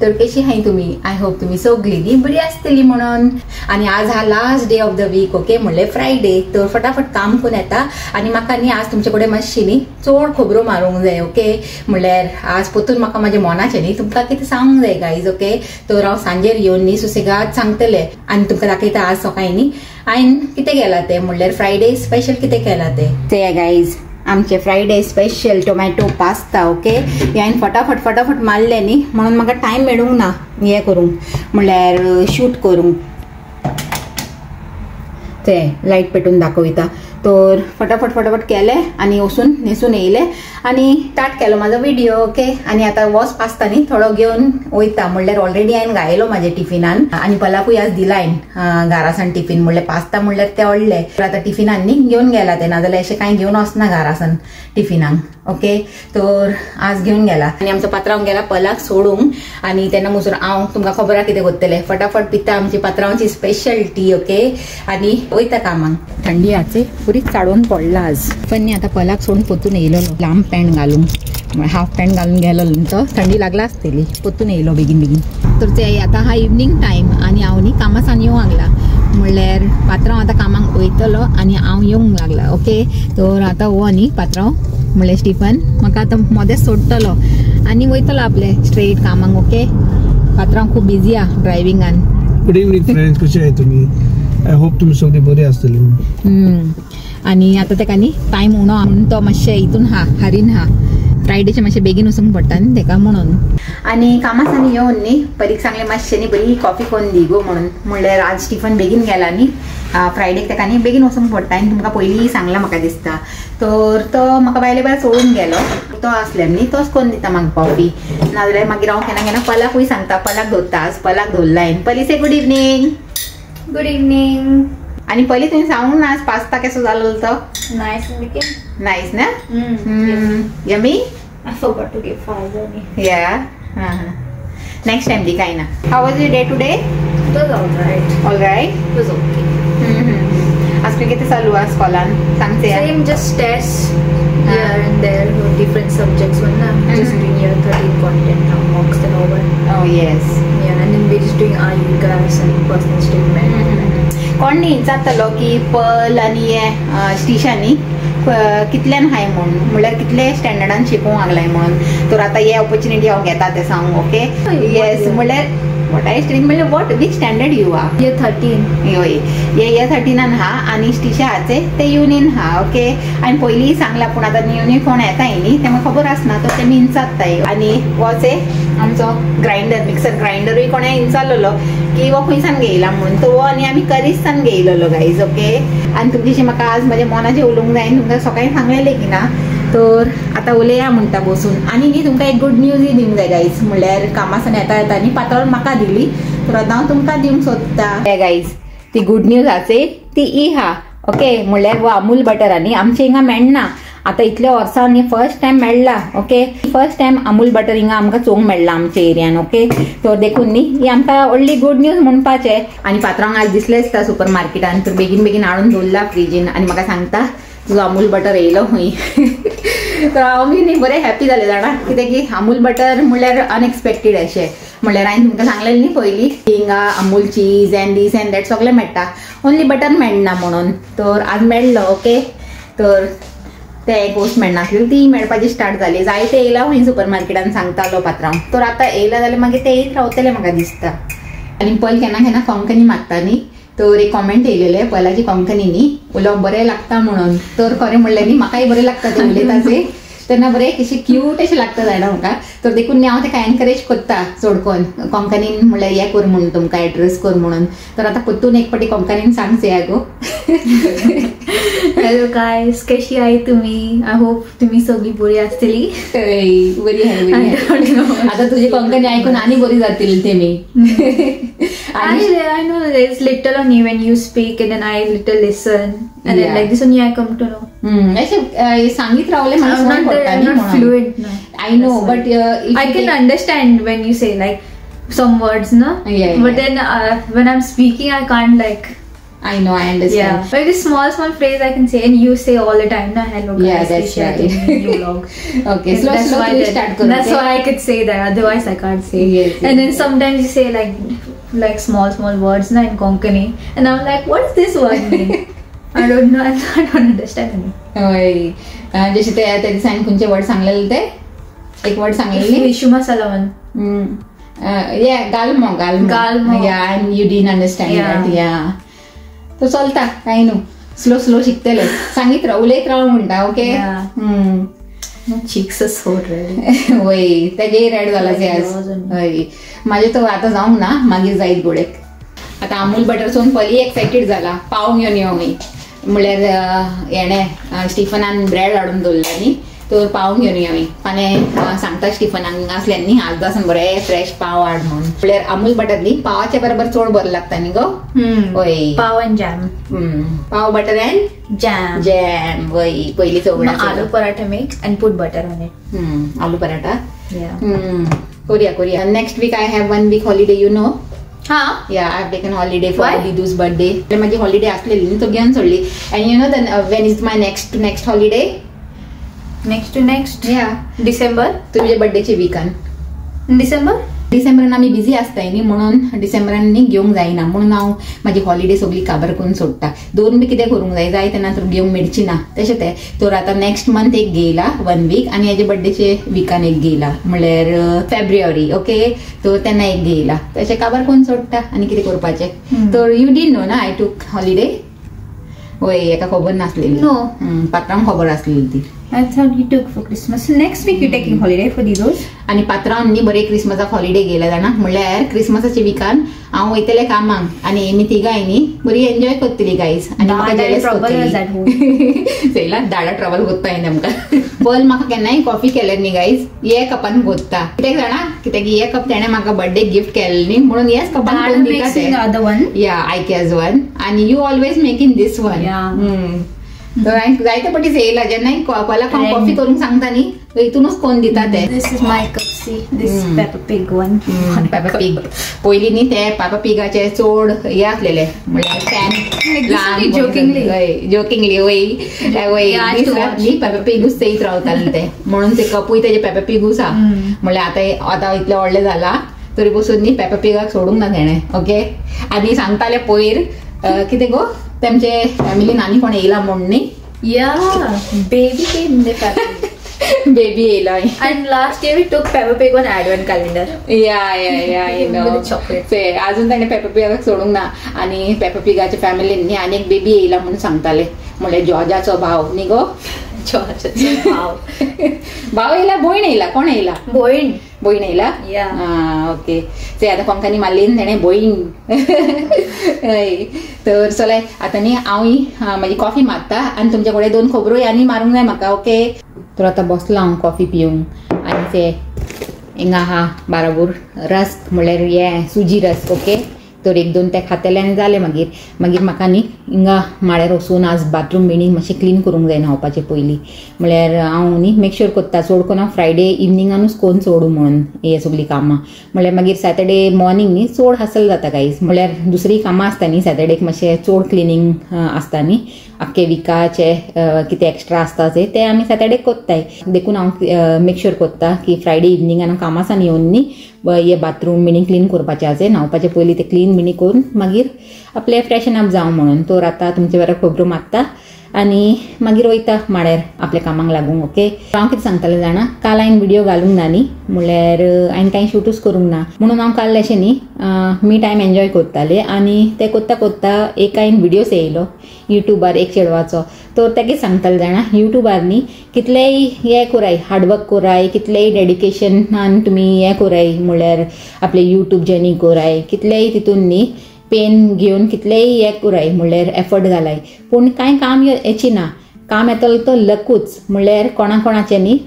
तर कशी आहे तुम्ही? आय होप तुम्ही सगळी बरी आसतली म्हणून. आणि आज हा last day of the week. Okay, म्हणले फ्रायडे. तर फटाफट काम करून येता आणि म्हाका न्ही आज तुमचे कडेन मातशी न्ही चड खबरो मारूंक जाय. ओके, म्हणल्यार आज पोतून म्हाका म्हाजे मनाचें न्ही तुमकां कितें सांगूंक जाय गायज. ओके, तर हांव सांजेर येवन न्ही सुसेगाद सांगतले आणि तुमकां दाखयता आज सकाळी न्ही हांवें कितें केलां तें. म्हणल्यार फ्रायडे स्पेशल कितें केलां तें गायज. आमचे Friday special tomato pasta. Okay, हांवें फटाफट मारले न्ही म्हणून म्हाका टायम मेळूंक ना हें करूंक, म्हणल्यार शूट करूंक. ते लायट पेटून दाखयता. तर फटाफट केले आणि वचून न्हेसून येयले आणि स्टार्ट केलो म्हाजो व्हिडिओ. ओके, आणि आता वॉस पास्ता न्ही थोडो घेवन वयता. म्हणल्यार ऑलरेडी हांवें घायलो म्हाज्या टिफिनान आणि पलाकूय आज दिला हांवें घरासान टिफिन. म्हणल्यार पास्ता म्हणल्यार ते व्हडले, तर आता टिफिनान न्ही घेवन गेला ते, नाजाल्यार अशें कांय घेवन वचना घरासान टिफिनाक. ओके, तर आज घेवन गेला आणि आमचो पात्रांव गेला पलाक सोडूंक. आणि तेन्ना मुसून हांव तुमकां खबर आहा कितें करतलें, फटाफट पिता आमची पात्रांवाची स्पेशल टी. ओके, आणि वयता कामाक. थंडी आचे पुरीच चाडून पडला आज. पण न्ही आता पलाक सोडून पोतून येयलो लांब पॅन्ट घालून, हाफ पॅन्ट घालून गेलो तो थंडी लागला आसतली. पोतून येयलो बेगीन. तर ते आता हा इवनिंग टायम आणि हांव न्ही कामासान येवंक लागला. म्हणल्यार पात्रांव आता कामाक वयतलो आणि हांव येवंक लागला. ओके, तर आता हो न्ही पात्रांव म्हणल्यार स्टिफन म्हाका आतां मदेंच सोडटलो आणि वयतलो आपले स्ट्रेट कामाक. ओके, पात्रांव खूब बिजी आहा ड्रायविंगान. गुड इवनिंग फ्रेंड्स, कशे आहात तुम्ही? आय होप तुम्ही सगळे बरे आसतली. आणि आता तेका न्ही टायम उणो म्हणून तो मातशें हितून हारीन फ्रायडेचे मातशें बेगीन वचूंक पडटा न्ही तेका म्हणून. आणि कामासान येवन न्ही परीक सांगले मातशें न्ही बरी कॉफी करून दी गो म्हणून. म्हणल्यार आज स्टिफन बेगीन गेला न्ही फ्रायडेक, तेका न्ही बेगीन वचूंक पडटा आनी तुमकां पयलीं सांगलां म्हाका दिसता. तर तो म्हाका बायले सोडून गेलो. तो आसल्यार न्ही तोच करून दिता म्हाका कॉफी, नाजाल्यार मागीर हांव केन्ना पलाकूय सांगता. पलाक धरता आज, पलाक धरला हांवें. पयली से गुड इवनिंग. Good evening. आणि पहिले तुवें सांगूंक ना आज पास्ता कसो जालो तो. नाइस ना. Yummy. I forgot to give father. Next time दी काय ना. How was your day today? It was all right. It was okay. आज किती चालू आहे स्कॉलान सांगते. Same, just tests here and there with different subjects. Just doing year 13 content now, mocks and over. Oh yes. Yeah, and then we're just doing IUGAS and personal statement. कोण न्ही जातलो की पल आणि स्टिशांनी कितल्यान हाय म्हणल्यार कितले स्टँडर्डान शिकूंक लागलाय म्हणून. तर आता हे ऑपॉर्च्युनिटी हांव घेता ते सांगूंक. Okay, yes. म्हणल्यार वॉट आय स्ट्रीम म्हणल्यार वॉट वीच स्टँडर्ड यू आ? Year 13. होय, year 13 हा आणि स्टिशा हाचे ते युनियन हा. ओके, आणि पयलीं सांगला पूण आता युनियन कोण येताय न्ही तें म्हाका खबर आसना. तो ते इंचात्ताय. आणि वॉचे आमचो ग्राइंडर, मिक्सर ग्राइंडरूय कोणें इंचारलेलो की वो खंयसान घेयला म्हणून. तो आनी आमी करिस्तान घेयलेलो गायज. ओके, आनी तुमचेशी म्हाका आज म्हाज्या मनाचें उलोवंक जाय. तुमकां सकाळीं सांगलेलें की ना, तर आता उलया म्हणटा बसून. आणि न्ही तुमकां एक गुड न्यूजय दिवंक जाय गायज. म्हणल्यार कामासान येता न्ही पातळ म्हाका दिली, तर आतां हांव तुमकां दिवंक सोदता. गायज ती गुड न्यूज आसे ती ई हा. ओके, म्हणल्यार वो अमूल बटर न्ही आमचे हिंगा मेळना. आता इतल्या वर्सान न्ही फर्स्ट टाइम मेळ्ळा. Okay, first time Amul butter हिंगा आमकां चोवंक मेळ्ळा आमच्या एरियान. ओके, तर देखून न्ही ही आमकां व्हडली गुड न्यूज म्हणपाचें. आणि पात्रांक आज दिसलेच ता सुपर मार्केटान, तर बेगीन हाडून दवरला फ्रिजीन आणि म्हाका सांगता तुजो अमूल बटर येयलो खंय. तर हांव बी न्ही बरें हॅपी जालें जाणा, कित्याक की अमूल बटर म्हणल्यार अनएक्सपेक्टेड अशें. म्हणल्यार हांवें तुमकां सांगलेलें न्ही पयलीं हिंगा अमूल चीज एंड दीस एंड दॅट सगळें मेळटा, ओन्ली बटर मेळना म्हणून. तर आज मेळ्ळो. ओके, तर ते एक गोष्ट मेळनासली ती मेळपाची स्टार्ट जाली. जाय ते येयला खंय सुपर मार्केटान सांगतालो पात्रांव. तर आतां येयला जाल्यार मागीर ते येयत रावतले म्हाका दिसता. आनी पल केन्ना कोंकणी मागता न्ही, तर एक कॉमेंट येयलेले पलाची कोंकणी न्ही उलोवप बरें लागता म्हणून. तर खरें म्हणलें न्ही म्हाकाय बरें लागता ते उलयताचे तेन्ना बरें अशें क्यूट अशें लागता जाणा म्हाका. तर देखून हांव तेका एनकरेज करता चड करून कोंकणीन म्हणल्यार हें कर म्हणून तुमकां एड्रेस कर म्हणून. तर आतां परतून एक फावटी कोंकणीन सांगचे गो. हॅलो गायज, कशी आहे तुम्ही? आय होप तुम्ही सगळी बरी आसतली. बरी आहे. आता तुझी कोंकणी ऐकून आणि बरी जातील ते मी. I know there's little on you when you speak and then I little listen and then like this only I come to know. असे सांगित रावले I'm not fluent. No. I know, but I can understand when you say like some words, no? Yeah. But then when I'm speaking, I can't like I know, I understand. Yeah, but this small phrase I can say, and you say all the time, no, hello guys. Yeah, that's Tisha, right. new vlog. Okay, Yes, slow that's why to start karo. That's why I could say that. Otherwise, I can't say. Yes, and then sometimes you say like small words, na, in Konkani, and I'm like, what does this word mean? I don't know. I don't understand any. होय, जसे ते त्या दिसांनी खंयचे word सांगलेले ते एक word सांगलेली Vishuma Salaman. Yeah, galmo. Yeah, and you didn't understand that. Yeah. तो चलता काही न्हू, स्लो शिकतले, सांगीत राव, उलयत राव म्हणटा. ओके. Cheeks so red. वय तेजे रेड जाला ते आज. हय, माझे तो आता जावंक ना, मागीर जायत गोडेक. आता अमूल बटर सोन पयली एक्सायटेड जाला, पाव घेवन यो मी म्हळ्यार हेणे स्टिफनान ब्रेड हाडून दवरला न्ही, तो पाव घेवन या मी. फाल्यां सांगता स्टिफनाक आसल्यान न्ही, आज पासून बरे फ्रेश पाव हाड म्हणून. म्हळ्यार अमूल बटर न्ही, पावाच्या बरोबर चड बरें लागता न्ही गो. वय, pav and jam. Pav butter and jam. वय, पयली चवड aloo paratha make and put butter on it. Aloo paratha. Korea. Next week I have 1 week holiday, you know. Yeah, I've taken holiday for Didu's birthday. माझी हॉलिडे असलेली तो घेऊन सोडली. And you know then when is my next holiday? Next to next. Yeah, December. तुझ्या बर्थडेचे वीकान. डिसेंबरान आमी busy आसताय न्ही, म्हणून डिसेंबरान न्ही घेवंक जायना, म्हणून हांव म्हाजी हॉलिडे सगळी काबार करून सोडटा. दोन बी कितें करूंक जाय तेन्ना तर घेवंक मेळची ना. तशें तें तर आतां नेक्स्ट मंथ एक घेयला 1 week, आनी हेजे बर्थडेचे वीकान एक घेयला, म्हळ्यार फेब्रुवारी. ओके, तर तेन्ना एक घेयला. तशें काबार करून सोडटा, आनी कितें करपाचें. तर यू डिडंट नो ना आय टूक हॉलिडे. वय, एका खबर नासलेली. नो, पात्रांक खबर आसलेली ती. I thought you took for Christmas. Next week you're taking holiday for Didu's. आणि पात्रांक न्ही बरे क्रिसमसाक हॉलिडे घेयला जाणा, म्हळ्यार क्रिसमसाच्या वीकान हांव वयतलें कामांक आनी आमी तिगाय न्ही बरी एन्जॉय करतली गायज. आनी म्हाका जेलस करतली. चयला दाडा ट्रबल कोत्ता येना आमकां. पल म्हाका केन्नाय कॉफी केल्यार न्ही गायज हे कपान कोत्ता. कित्याक जाणा, कित्याक हे कप तेणें म्हाका बर्थडे गिफ्ट केलें न्ही, म्हणून हेच कपान करून दिता ते. या, आयकेज वन, आनी you always make in this one. जायते पटी येयला जेन्नाय कोला कॉफी करूंक सांगता न्ही, हितूनच कोण दिता ते. This is my cup. See this Peppa Pig one. Peppa Pig. पयली न्ही ते Peppa Pigचे चड हे आसलेले, म्हळ्यार फॅन जोकिंगली वय न्ही Peppa Pigूच चयत रावताले ते, म्हणून ते कपूय तेजे Peppa Pigूच हा. म्हळ्यार आतां इतलें व्हडलें जाला तरी बसून न्ही Peppa Pigक सोडूंक ना तेणें. ओके, आनी सांगताले पयर कितें गो तेमचे फॅमिली नानी कोण येयला म्हण न्ही. Yeah, baby came in the family. Baby येयला. And last year we took Peppa Pig on advent calendar. Yeah, you know. With chocolate. ते अजून ताणें Peppa Pigक सोडूंक ना. आनी Peppa Pigच्या फॅमिलीन न्ही आनी एक बेबी येयला म्हणून सांगताले, म्हळ्यार जॉर्जाचो भाव न्ही गो. जॉर्जाचो भाव येयला, भयण येयला, कोण येयला? भयण येयला. ओके, ते आतां कोंकणी मारलीन तेणें भयण. तर चलय आतां न्ही हांवूय म्हाजी कॉफी मारता, आनी तुमचे कडेन 2 खबरोय आनी मारूंक जाय म्हाका. ओके, तर आतां बसलां हांव कॉफी पिवंक, आनी ते हिंगा आहा बाराबूर रस्क, म्हळ्यार हे सुजी रस्क. ओके, तर 1-2 ते खातेले आनी जालें. मागीर म्हाका न्ही हिंगा माळ्यार वचून आज बाथरूम बिणी मातशें क्लीन करूंक जाय न्हावपाचे पयलीं. म्हळ्यार हांव न्ही मेक श्योर करता चड करून हांव फ्रायडे इवनिंगानूच कोण सोडूं म्हणून हे सगळीं कामां. म्हळ्यार मागीर सॅटर्डे मॉर्निंग न्ही चड हासल जाता गायज. म्हळ्यार दुसरी कामां आसता न्ही सॅटर्डेक मातशें चड क्लिनींग आसता न्ही, आख्खे विकाचे कितें एक्स्ट्रा आसता ते आमी सॅटर्डेक कोत्ताय. देखून हांव मेक श्योर करता की फ्रायडे इवनिंगान कामासान येवन न्ही हे बाथरूम बिणी क्लीन करपाचें आसा. न्हावपाचे पयलीं ते क्लीन बिणी करून मागीर आपलें फ्रेशन अप जावं म्हणून. तर आतां तुमचे बरें खबरो मारता आनी मागीर वयता माळ्यार आपल्या कामाक लागूंक. ओके, हांव कितें सांगतालें जाणा, काल हांवें व्हिडिओ घालूंक ना न्ही, म्हळ्यार हांवें कांय शूटूच करूंक ना, म्हणून हांव काल अशें न्ही मी टायम एन्जॉय करतालें. आनी ते कोत्ता एक हांवें व्हिडिओस येयलो युट्यूबार एक चेडवाचो. तर तेगे सांगतालें जाणा, युट्यूबार न्ही कितलेंय हे कोराय, हार्डवर्क कोराय, कितलेंय डेडिकेशनान तुमी हे कोराय, म्हळ्यार आपलें युट्यूब जर्नी कोराय, कितलेंय तितून न्ही पेन घेवन कितलेंय हे कोराय, म्हळ्यार एफर्ट घालाय, पूण कांय काम येची ना. काम येतलो तो लकूच, म्हळ्यार कोणाचें न्ही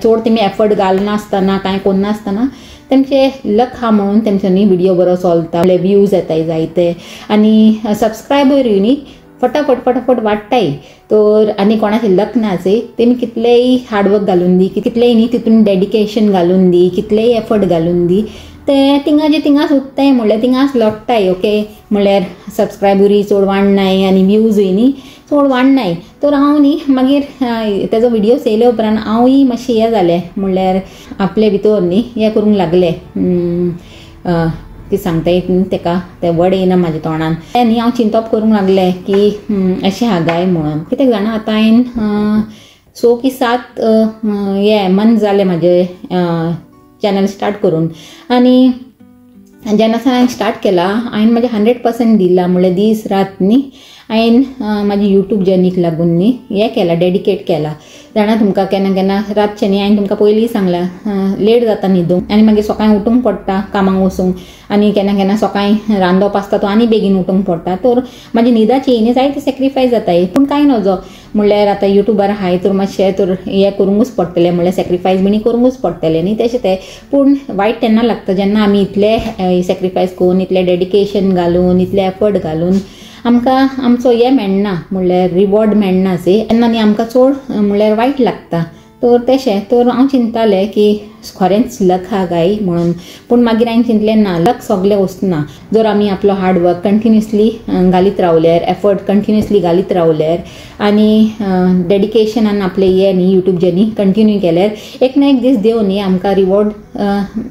चड तेमी एफर्ट घालनासतना कांय कोन्नासतना तेमचे लक हा म्हणून तेमचो न्ही व्हिडिओ बरो चलता, व्ह्यूज येताय जायते, आनी सबस्क्रायबरूय न्ही फटाफट वाडटाय. तर आनी कोणाचें लक नाचे तेमी कितलेंय हार्डवर्क घालून दी, कितलेंय न्ही तितून डेडिकेशन घालून दी, कितलेंय एफर्ट घालून दी, ते थिंगा सुट्टाय म्हणल्यार थिंगाच लोडटाय ओके. म्हणल्यार सबस्क्रायबरूय चड वाडनाय आनी व्यूजूय न्ही चड वाडनाय. तर हांव न्ही मागीर तेजो व्हिडिओ येयले उपरांत हांवूय मातशें हें जालें म्हणल्यार आपले भितर न्ही हें करूंक लागलें. ती सांगताय तेका ते वर्ड येना म्हाज्या तोंडान. तें न्ही हांव चिंतप करूंक लागलें की अशें हा गाय म्हणून. कित्याक जाणा आतां हांवें 6 की 7 मंथ जाले म्हाजे चॅनल स्टार्ट करून. आनी जेन्ना हांवें स्टार्ट केला हांवें म्हाजे 100% दिला. म्हणल्यार दीस रात न्ही हांवें म्हाजी यूट्यूब जर्नीक लागून न्ही हें केलां डेडिकेट केलां. जाणा तुमकां केन्ना केन्ना रातचें न्ही हांवें तुमकां पयलीं सांगलां लेट जाता न्हिदूंक आनी मागीर सकाळीं उठूंक पडटा कामाक वचूंक आनी केन्ना केन्ना सकाळीं रांदप आसता तो आनी बेगीन उठूंक पडटा. तर म्हाजी न्हिदाची न्ही जायते सॅक्रिफायस जाताय. पूण कांय नजो म्हणल्यार आतां युट्यूबार हाय तर मातशें तर हें करूंकूच पडटलें म्हणल्यार सॅक्रिफायस बिनी करूंकूच पडटलें न्ही तशें तें. पूण वायट तेन्ना लागता जेन्ना आमी इतले सॅक्रिफायस करून इतलें डेडिकेशन घालून इतले एफर्ट घालून आमकां आमचो हें मेळना म्हणल्यार रिवॉर्ड मेळना तेन्ना न्ही आमकां चड म्हणल्यार वायट लागता. तर तशें तर हांव चिंततालें की खरेंच लक हा गाय म्हणून. पूण मागीर हांवें चिंतलें ना लक सगळें वचना. जर आमी आपलो हार्डवर्क कंटिन्युअसली घालीत रावल्यार एफर्ट कंटिन्युअसली घालीत रावल्यार आनी डेडिकेशनान आपलें हें न्ही यूट्यूब जर्नी कंटिन्यू केल्यार एक ना एक दीस देव न्ही आमकां रिवॉर्ड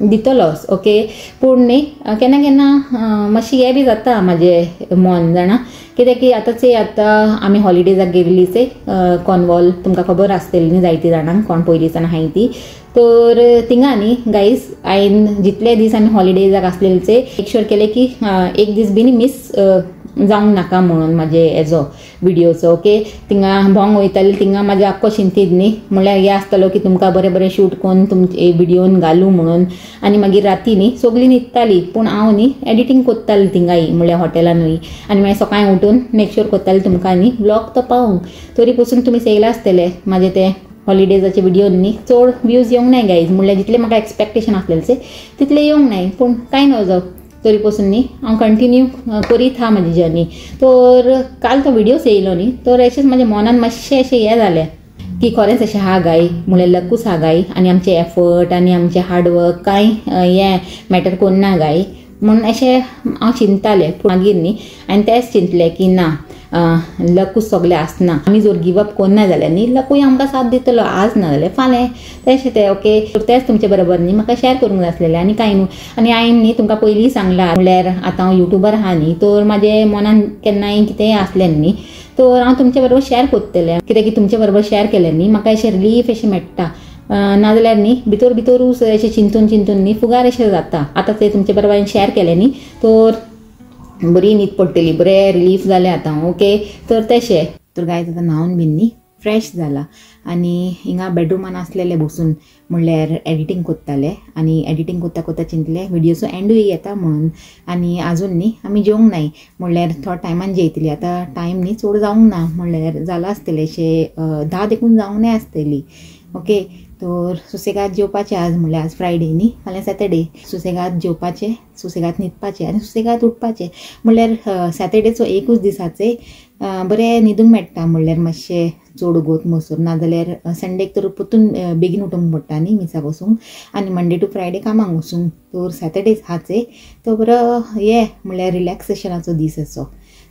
दितलोच ओके. पूण न्ही केन्ना केन्ना मातशी हें बी जाता म्हाजें मन जाणा. कित्याक की आतां आमी हॉलिडेजाक गेल्लीचे कॉर्नवॉल तुमकां खबर आसतली न्ही जायती जाणांक कोण पयलींच्यान हाय ती. तर थिंगा न्ही गायज हांवें जितले दीस आमी हॉलिडेजाक आसलेलीचे मेक श्योर केलें की एक दीस बीन मिस जावंक नाका म्हणून म्हाजे हेजो व्हिडिओचो ओके. थिंगा भोंग वयताली थिंगा म्हाजे आख्खो चिंतीत न्ही म्हणल्यार हें आसतालो की तुमकां बरें बरें शूट करून तुमचे व्हिडिओन घालूं म्हणून. आनी मागीर राती न्ही सगळीं न्हिदतालीं पूण हांव न्ही एडिटींग कोत्ताली थिंगाय म्हणल्यार हॉटेलानूय. आनी मागीर सकाळीं उठून मेक श्योर कोत्ताली तुमकां न्ही ब्लॉग तो पावूंक. तरी पसून तुमी चयला आसतले म्हाजे ते हॉलिडेजाचे व्हिडिओ न्ही चड व्यूज येवंक नाय गायज. म्हणल्यार जितले म्हाका एक्सपेक्टेशन आसलेले तितले येवंक नाय. पूण कांय नजो तरी पसून न्ही हांव कंटिन्यू करीत हा म्हाजी जर्नी. तर काल तो व्हिडिओ येयलो न्ही तर अशेंच म्हाज्या मनान मातशें अशें हें जालें की खरेंच अशें हा गाय म्हणल्यार लकूच हा गाय आनी आमचे एफर्ट आनी आमचे हार्डवर्क कांय हें मॅटर कोन्ना गाय म्हणून अशें हांव चिंततालें. मागीर न्ही हांवें तेंच चिंतलें की ना लकूच सगळें आसना. आमी जर गिवअप कोन्ना जाल्यार न्ही लकूय आमकां साथ दितलो आज ना जाल्यार फाल्यां. तशें तें ओके. तेंच तुमचे बरोबर न्ही म्हाका शेअर करूंक जाय आसलेलें आनी कांय न्हू. आनी हांवें न्ही तुमकां पयलीं सांगलां म्हणल्यार आतां हांव युट्यूबर आहा न्ही तर म्हाजे मनान केन्नाय कितेंय आसलें न्ही तर हांव तुमचे बरोबर शेअर कोत्तलें. कित्याक की तुमचे बरोबर शेअर केलें न्ही म्हाका अशें रिलीफ अशें मेळटा. नाजाल्यार न्ही भितरूच अशें चिंतून न्ही फुगार अशें जाता. आतां तें तुमचे बरोबर हांवें शेअर केलें न्ही तर बरी न्हीद पडटली बरें रिलीफ जालें आतां ओके. तर तशें तर गायज आतां न्हांवन बीन न्ही फ्रेश जाला आनी हिंगा बेडरूमान आसलेले बसून म्हणल्यार एडिटींग कोत्ताले आनी एडिटींग कोत्ता कोत्ता चिंतलें व्हिडिओचो एंडूय येता म्हणून. आनी आजून न्ही आमी जेवंक नाय म्हणल्यार थोड्या टायमान जेयतली. आतां टायम न्ही चड जावंक ना म्हणल्यार जाला आसतलें अशें 10 देखून जावंक नाय आसतली ओके. तर सुसेगाद जेवपाचें आज म्हणल्यार आज फ्रायडे न्ही फाल्यां सॅटर्डे. सुसेगाद जेवपाचें सुसेगाद न्हिदपाचें आनी सुसेगाद उठपाचें. म्हणल्यार सॅटर्डेचो एकूच दिसाचे बरें न्हिदूंक मेळटा म्हणल्यार मातशें चड गोत मसूर. नाजाल्यार संडेक तर परतून बेगीन उठूंक पडटा न्ही मिसा बसूंक आनी मंडे टू फ्रायडे कामाक वचूंक. तर सॅटर्डे हाचे तो बरो हें म्हणल्यार रिलॅक्सेशनाचो दीस असो.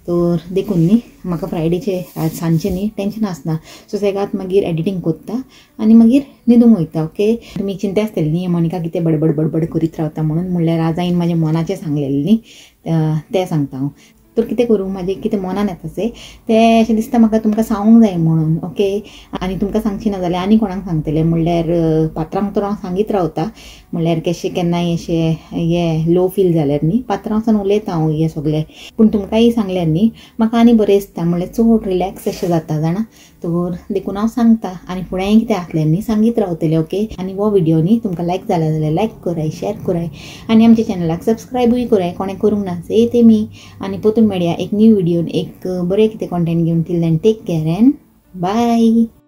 तर देखून न्ही म्हाका फ्रायडेचे सांजचें न्ही टेंशन आसना. सुसेगाद मागीर एडिटींग कोत्ता आनी मागीर न्हिदूंक वयता ओके. तुमी चिंता आसतली न्ही मोनिका कितें बडबड करीत रावता म्हणून. म्हणल्यार आज हांवें म्हाज्या मनाचें सांगलेलें न्ही तें सांगता हांव. तर कितें करूं म्हाजें कितें मनान येताचें तें अशें दिसता म्हाका तुमकां सांगूंक जाय म्हणून ओके. आनी तुमकां सांगची ना जाल्यार आनी कोणाक सांगतलें म्हणल्यार पात्रांक तर हांव सांगीत रावता. म्हणल्यार कशें केन्नाय अशें हें लो फील जाल्यार न्ही पात्रांवसान उलयता हांव हें सगळें. पूण तुमकांय सांगल्यार न्ही म्हाका आनी बरें दिसता म्हणल्यार चड रिलॅक्स अशें जाता जाणा. तर देखून हांव सांगता आनी फुडेंय कितें आसलें न्ही सांगीत रावतलें ओके. आनी हो व्हिडिओ न्ही तुमकां लायक जाला जाल्यार लायक कराय शेअर कराय आनी आमच्या चॅनलाक सबस्क्रायबूय कराय कोणें करूंक ना ते तेमी. आनी परतून मेळया एक न्यू व्हिडिओन एक बरें कितें कॉन्टेंट घेवन. Till then take care and bye.